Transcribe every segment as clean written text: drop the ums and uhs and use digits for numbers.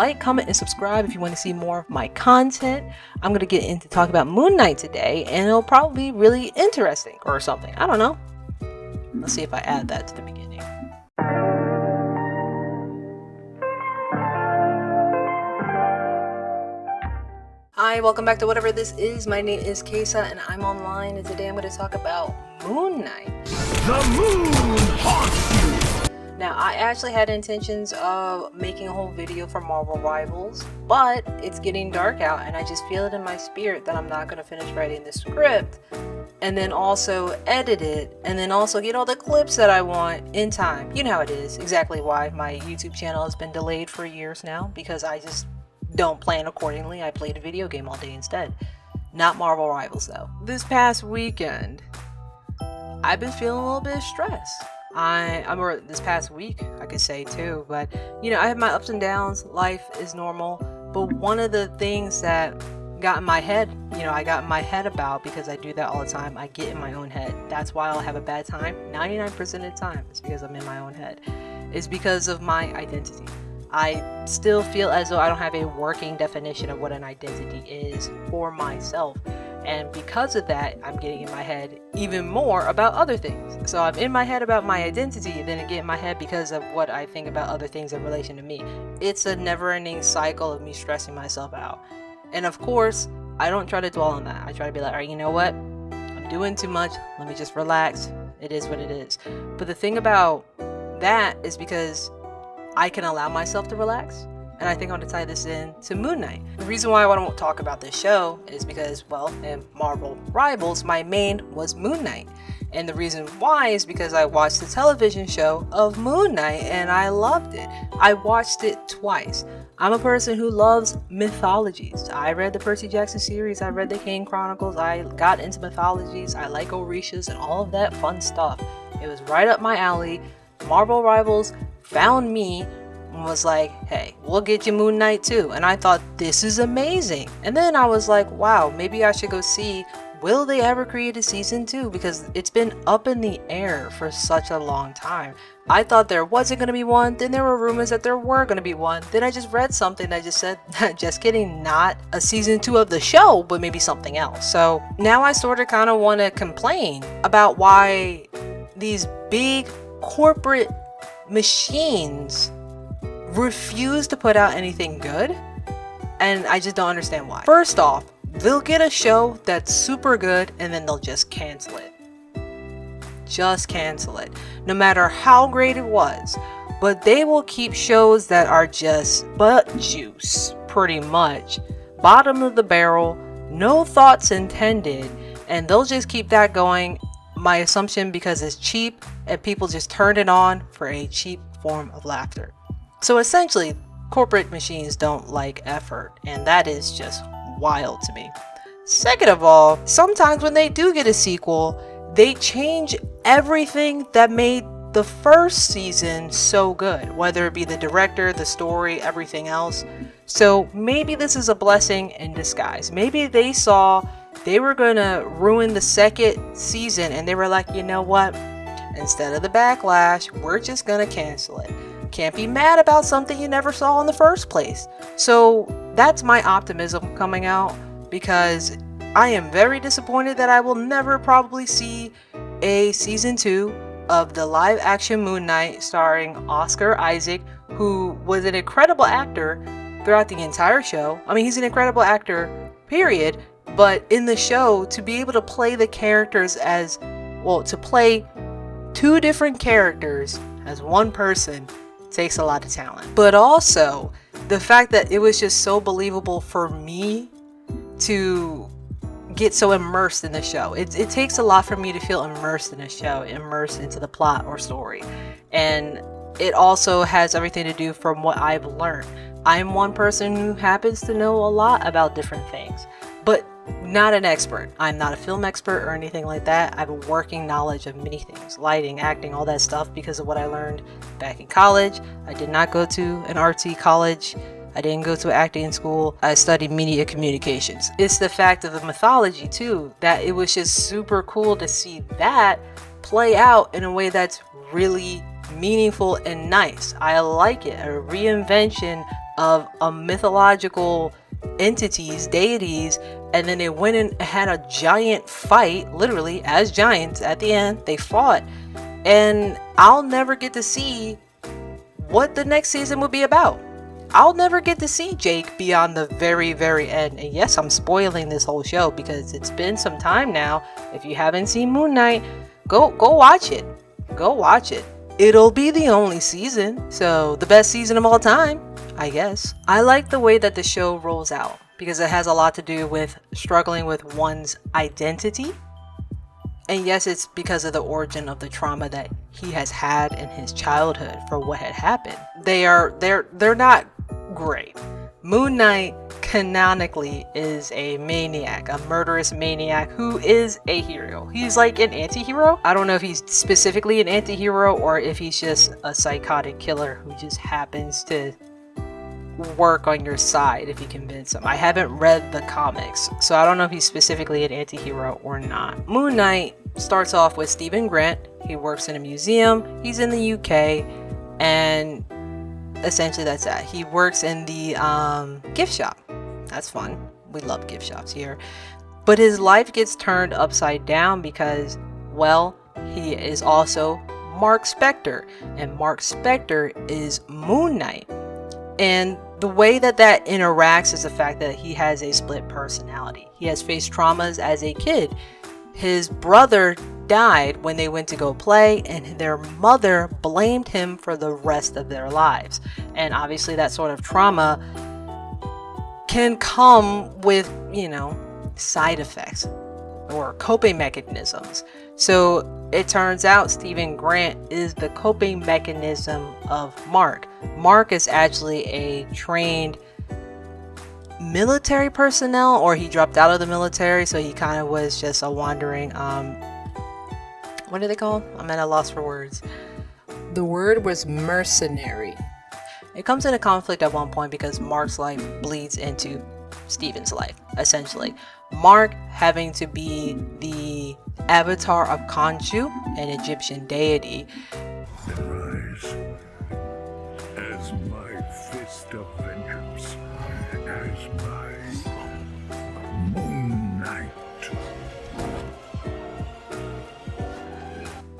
like, comment, and subscribe if you want to see more of my content. I'm going to get into talk about Moon Knight today, and it'll probably be really interesting or something. I don't know. Let's see if I add that to the beginning. Hi, welcome back to whatever this is. My name is Kaysa and I'm online, and today I'm going to talk about Moon Knight. The moon haunts you! Now, I actually had intentions of making a whole video for Marvel Rivals, but it's getting dark out and I just feel it in my spirit that I'm not going to finish writing the script and then also edit it and then also get all the clips that I want in time. You know how it is. Exactly why my YouTube channel has been delayed for years now, because I just don't plan accordingly. I played a video game all day instead. Not Marvel Rivals though. This past weekend, I've been feeling a little bit of stress. I'm this past week, I could say too, but you know, I have my ups and downs. Life is normal. But one of the things that got in my head, I got in my head about, because I do that all the time, I get in my own head. That's why I'll have a bad time. 99% of the time, it's because I'm in my own head. It's because of my identity. I still feel as though I don't have a working definition of what an identity is for myself. And because of that, I'm getting in my head even more about other things. So I'm in my head about my identity, then I get in my head because of what I think about other things in relation to me. It's a never-ending cycle of me stressing myself out. And of course, I don't try to dwell on that. I try to be like, all right, you know what? I'm doing too much. Let me just relax. It is what it is. But the thing about that is because I can allow myself to relax. And I think I want to tie this in to Moon Knight. The reason why I want to talk about this show is because, well, in Marvel Rivals, my main was Moon Knight. And the reason why is because I watched the television show of Moon Knight and I loved it. I watched it twice. I'm a person who loves mythologies. I read the Percy Jackson series, I read the Kane Chronicles, I got into mythologies, I like Orishas and all of that fun stuff. It was right up my alley. Marvel Rivals found me and was like, hey, we'll get you Moon Knight too. And I thought, this is amazing. And then I was like, wow, maybe I should go see, will they ever create a season 2? Because it's been up in the air for such a long time. I thought there wasn't going to be one. Then there were rumors that there were going to be one. Then I just read something that just said, just kidding, not a season 2 of the show, but maybe something else. So now I sort of kind of want to complain about why these big corporate machines refuse to put out anything good, and I just don't understand why. First off, they'll get a show that's super good and then they'll just cancel it. Just cancel it. No matter how great it was. But they will keep shows that are just butt juice, pretty much. Bottom of the barrel, no thoughts intended, and they'll just keep that going. My assumption, because it's cheap and people just turn it on for a cheap form of laughter. So essentially, corporate machines don't like effort, and that is just wild to me. Second of all, sometimes when they do get a sequel, they change everything that made the first season so good, whether it be the director, the story, everything else. So maybe this is a blessing in disguise. Maybe they saw they were gonna ruin the second season and they were like, you know what? Instead of the backlash, we're just gonna cancel it. Can't be mad about something you never saw in the first place. So that's my optimism coming out, because I am very disappointed that I will never probably see a season 2 of the live action Moon Knight starring Oscar Isaac, who was an incredible actor throughout the entire show. I mean, he's an incredible actor, period. But in the show, to be able to play the characters as, well, to play 2 different characters as one person takes a lot of talent. But also the fact that it was just so believable for me to get so immersed in the show. It takes a lot for me to feel immersed in a show, immersed into the plot or story. And it also has everything to do from what I've learned. I'm one person who happens to know a lot about different things, but not an expert. I'm not a film expert or anything like that. I have a working knowledge of many things, lighting, acting, all that stuff, because of what I learned back in college. I did not go to an artsy college. I didn't go to acting school. I studied media communications. It's the fact of the mythology too, that it was just super cool to see that play out in a way that's really meaningful and nice. I like it. A reinvention of a mythological entities, deities, and then they went and had a giant fight, literally as giants. At the end they fought, and I'll never get to see what the next season will be about. I'll never get to see Jake beyond the very, very end. And yes, I'm spoiling this whole show because it's been some time now. If you haven't seen Moon Knight, go watch it. Go watch it. It'll be the only season, so the best season of all time, I guess. I like the way that the show rolls out because it has a lot to do with struggling with one's identity. And yes, it's because of the origin of the trauma that he has had in his childhood for what had happened. They're not great. Moon Knight canonically is a maniac, a murderous maniac who is a hero. He's like an anti-hero. I don't know if he's specifically an anti-hero or if he's just a psychotic killer who just happens to work on your side if you convince him. I haven't read the comics, so I don't know if he's specifically an anti-hero or not. Moon Knight starts off with Stephen Grant. He works in a museum. He's in the UK, and essentially that's that. He works in the gift shop. That's fun. We love gift shops here. But his life gets turned upside down because, well, he is also Mark Spector, and Mark Spector is Moon Knight. And the way that interacts is the fact that he has a split personality. He has faced traumas as a kid. His brother died when they went to go play, and their mother blamed him for the rest of their lives. And obviously that sort of trauma can come with, side effects or coping mechanisms. So it turns out Stephen Grant is the coping mechanism of Mark. Mark is actually a trained military personnel, or he dropped out of the military, so he kind of was just a wandering what do they call? I'm at a loss for words. The word was mercenary. It comes into conflict at one point because Mark's life bleeds into Stephen's life, essentially. Mark having to be the avatar of Khonshu, an Egyptian deity. Arise as my fist of vengeance, as my Moon Knight.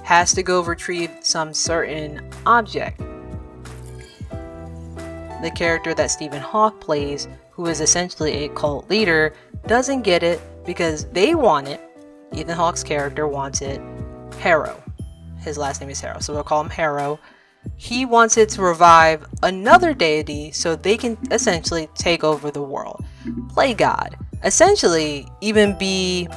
Has to go retrieve some certain object. The character that Stephen Hawke plays, who is essentially a cult leader, doesn't get it because they want it. Ethan Hawke's character wants it. Harrow. His last name is Harrow, so we'll call him Harrow. He wants it to revive another deity so they can essentially take over the world. Play God. Essentially, even be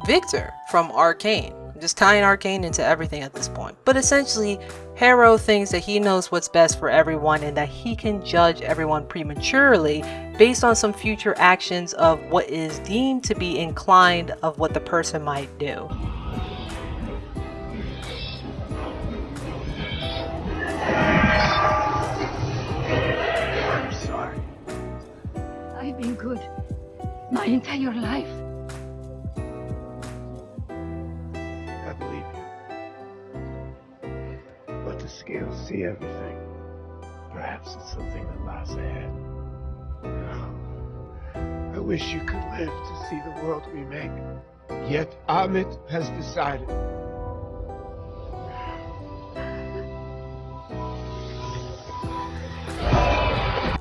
Victor from Arcane. I'm just tying Arcane into everything at this point. But essentially, Harrow thinks that he knows what's best for everyone and that he can judge everyone prematurely based on some future actions of what is deemed to be inclined of what the person might do. I'm sorry. I've been good my entire life. I believe you. But the scales see everything. Perhaps it's something that lies ahead. I wish you could live to see the world we make. Yet Amit has decided.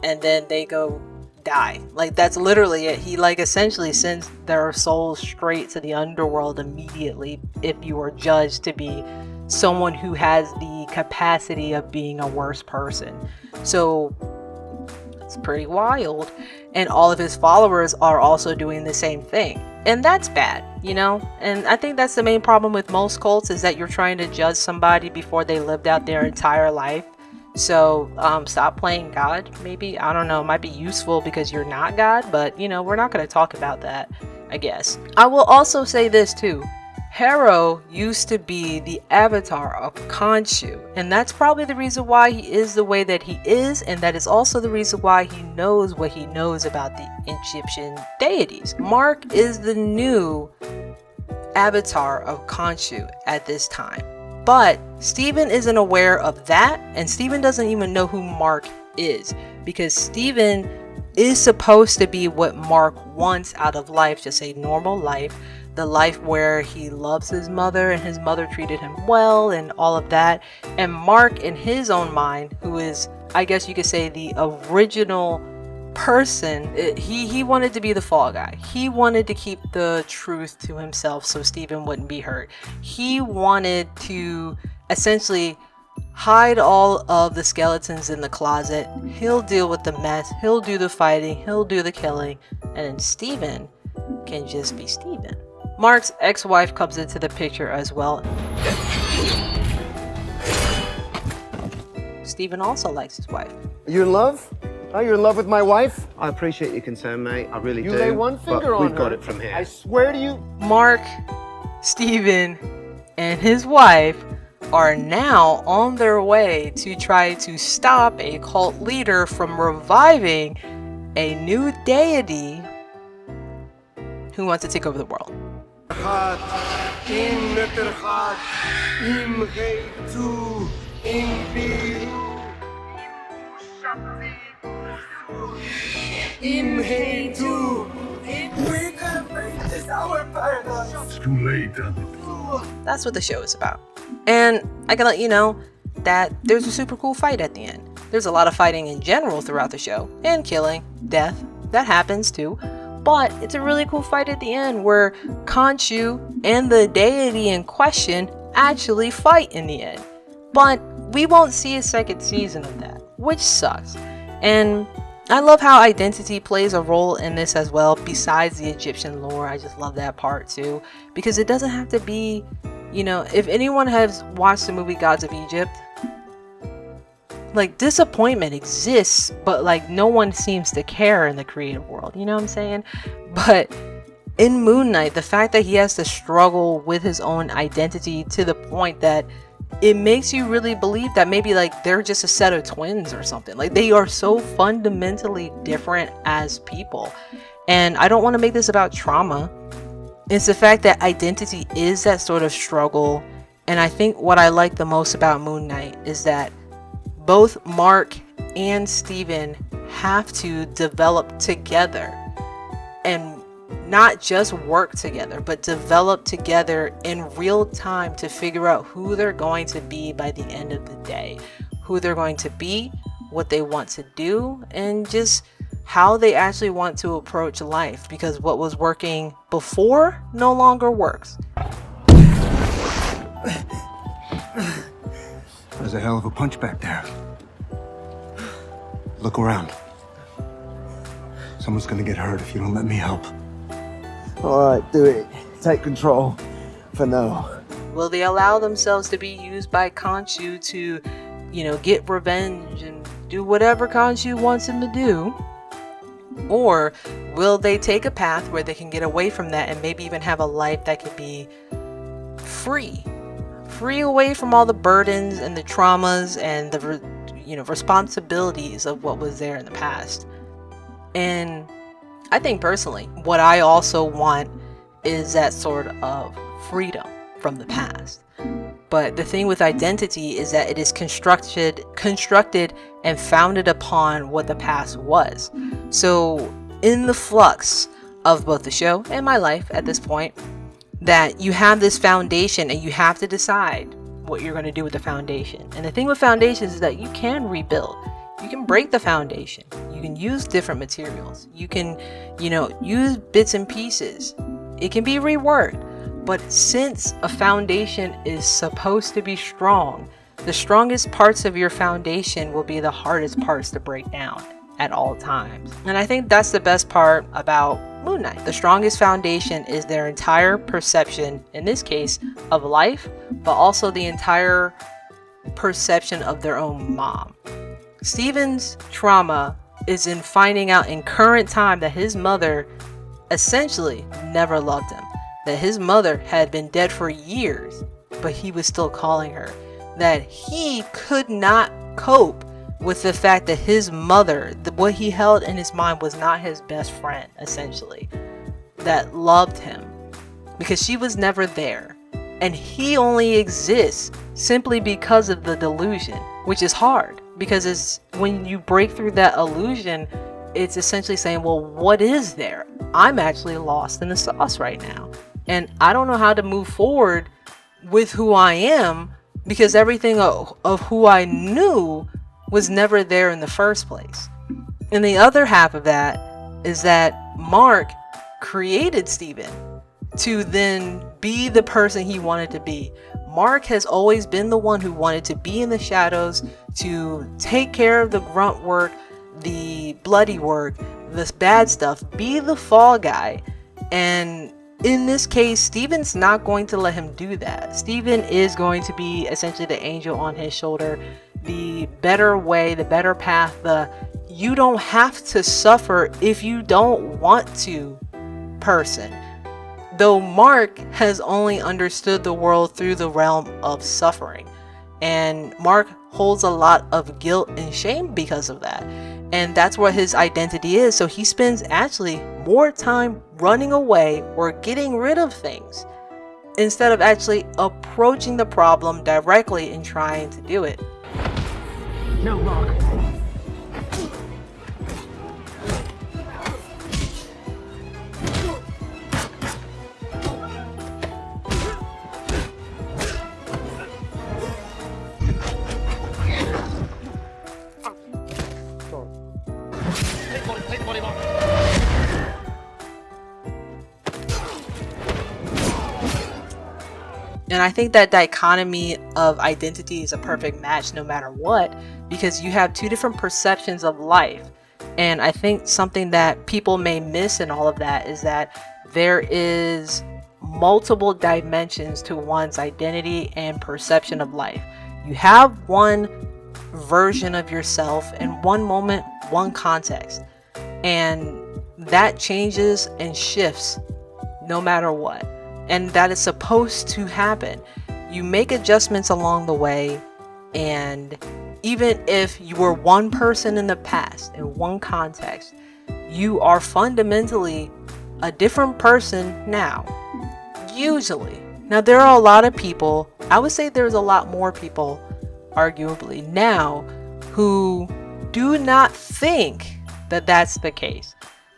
And then they go die. Like, that's literally it. He essentially sends their souls straight to the underworld immediately if you are judged to be someone who has the capacity of being a worse person. So it's pretty wild. And all of his followers are also doing the same thing. And that's bad, And I think that's the main problem with most cults, is that you're trying to judge somebody before they lived out their entire life. So stop playing God, maybe. I don't know, it might be useful because you're not God, but we're not going to talk about that, I guess. I will also say this too. Harrow used to be the avatar of Khonshu, and that's probably the reason why he is the way that he is, and that is also the reason why he knows what he knows about the Egyptian deities. Mark is the new avatar of Khonshu at this time. But Stephen isn't aware of that, and Stephen doesn't even know who Mark is. because Steven is supposed to be what Mark wants out of life, just a normal life, the life where he loves his mother and his mother treated him well and all of that. And Mark, in his own mind, who is, I guess you could say, the original person, he wanted to be the fall guy. He wanted to keep the truth to himself so Steven wouldn't be hurt. He wanted to essentially hide all of the skeletons in the closet. He'll deal with the mess, he'll do the fighting, he'll do the killing, and then Steven can just be Steven. Mark's ex-wife comes into the picture as well. Steven also likes his wife. You in love? Oh, you're in love with my wife? I appreciate your concern, mate. I really do. You lay one finger but on we've her. got it from here. I swear to you. Mark, Steven, and his wife are now on their way to try to stop a cult leader from reviving a new deity who wants to take over the world. It's too late, That's what the show is about. And I can let you know that there's a super cool fight at the end. There's a lot of fighting in general throughout the show, and killing, death, that happens too. But it's a really cool fight at the end where Khonshu and the deity in question actually fight in the end. But we won't see a second season of that, which sucks. And I love how identity plays a role in this as well, besides the Egyptian lore. I just love that part too, because it doesn't have to be, you know, if anyone has watched the movie Gods of Egypt, like, disappointment exists, but like no one seems to care in the creative world, you know what I'm saying? But in Moon Knight, the fact that he has to struggle with his own identity to the point that it makes you really believe that maybe like they're just a set of twins or something. Like, they are so fundamentally different as people. And I don't want to make this about trauma. It's the fact that identity is that sort of struggle. And I think what I like the most about Moon Knight is that both Mark and Steven have to develop together, and not just work together, but develop together in real time to figure out who they're going to be by the end of the day, who they're going to be, what they want to do, and just how they actually want to approach life, because what was working before no longer works. There's a hell of a punch back there. Look around. Someone's gonna get hurt if you don't let me help. All right, do it. Take control for now. Will they allow themselves to be used by Khonshu to, you know, get revenge and do whatever Khonshu wants them to do? Or will they take a path where they can get away from that and maybe even have a life that could be free away from all the burdens and the traumas and the responsibilities of what was there in the past? And I think personally, what I also want is that sort of freedom from the past. But the thing with identity is that it is constructed and founded upon what the past was. So in the flux of both the show and my life at this point, that you have this foundation and you have to decide what you're going to do with the foundation. And the thing with foundations is that you can rebuild. You can break the foundation. You can use different materials. You can, use bits and pieces. It can be reworked. But since a foundation is supposed to be strong, the strongest parts of your foundation will be the hardest parts to break down at all times. And I think that's the best part about Moon Knight. The strongest foundation is their entire perception, in this case, of life, but also the entire perception of their own mom. Steven's trauma is in finding out in current time that his mother essentially never loved him. That his mother had been dead for years, but he was still calling her. That he could not cope with the fact that his mother, what he held in his mind, was not his best friend, essentially. That loved him. Because she was never there. And he only exists simply because of the delusion, which is hard. because it's when you break through that illusion, it's essentially saying, well, what is there? I'm actually lost in the sauce right now, and I don't know how to move forward with who I am, because everything of who I knew was never there in the first place. And the other half of that is that Mark created Steven to then be the person he wanted to be. Mark has always been the one who wanted to be in the shadows, to take care of the grunt work, the bloody work, this bad stuff, be the fall guy. And in this case, Steven's not going to let him do that. Steven is going to be essentially the angel on his shoulder, the better way, the better path, the you don't have to suffer if you don't want to person. Though Mark has only understood the world through the realm of suffering. And Mark holds a lot of guilt and shame because of that. And that's what his identity is. So he spends actually more time running away or getting rid of things instead of actually approaching the problem directly and trying to do it. No, Mark. And I think that dichotomy of identity is a perfect match no matter what, because you have two different perceptions of life. And I think something that people may miss in all of that is that there is multiple dimensions to one's identity and perception of life. You have one version of yourself in one moment, one context, and that changes and shifts no matter what. And that is supposed to happen. You make adjustments along the way, and even if you were one person in the past, in one context, you are fundamentally a different person now. Usually. Now, there are a lot of people, I would say there's a lot more people, arguably, now who do not think that that's the case.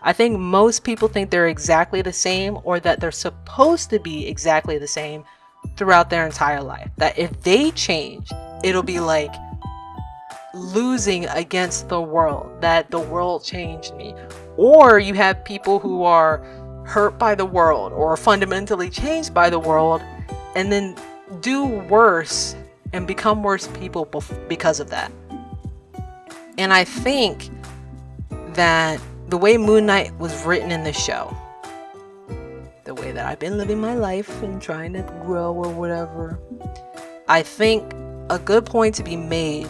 I think most people think they're exactly the same, or that they're supposed to be exactly the same throughout their entire life. That if they change, it'll be like losing against the world, that the world changed me. Or you have people who are hurt by the world or fundamentally changed by the world and then do worse and become worse people because of that. And I think that the way Moon Knight was written in the show, the way that I've been living my life and trying to grow or whatever, I think a good point to be made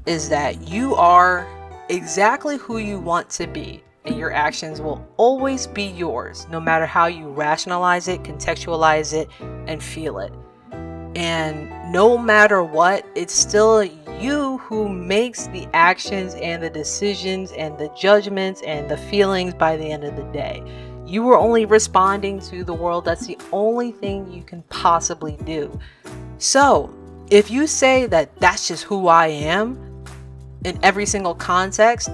is that you are exactly who you want to be, and your actions will always be yours, no matter how you rationalize it, contextualize it, and feel it. And no matter what, it's still you who makes the actions and the decisions and the judgments and the feelings by the end of the day. You are only responding to the world. That's the only thing you can possibly do. So if you say that that's just who I am in every single context,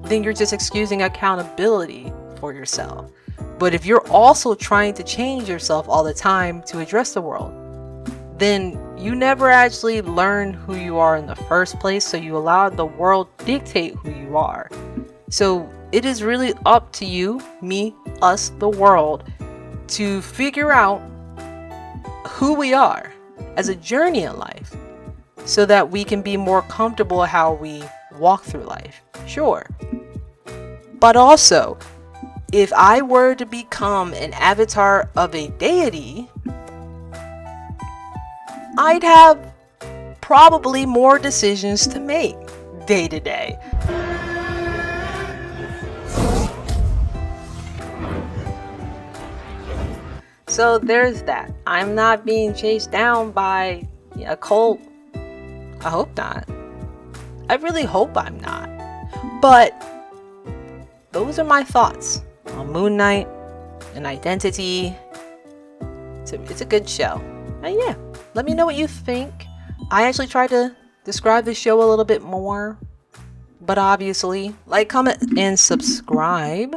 then you're just excusing accountability for yourself. But if you're also trying to change yourself all the time to address the world, then you never actually learn who you are in the first place, so you allow the world dictate who you are. So it is really up to you, me, us, the world, to figure out who we are as a journey in life, so that we can be more comfortable how we walk through life. Sure. But also, if I were to become an avatar of a deity, I'd have probably more decisions to make day to day. So there's that. I'm not being chased down by a cult. I hope not. I really hope I'm not. But those are my thoughts on Moon Knight and identity. It's a good show. And yeah, let me know what you think. I actually tried to describe the show a little bit more. But obviously, like, comment, and subscribe.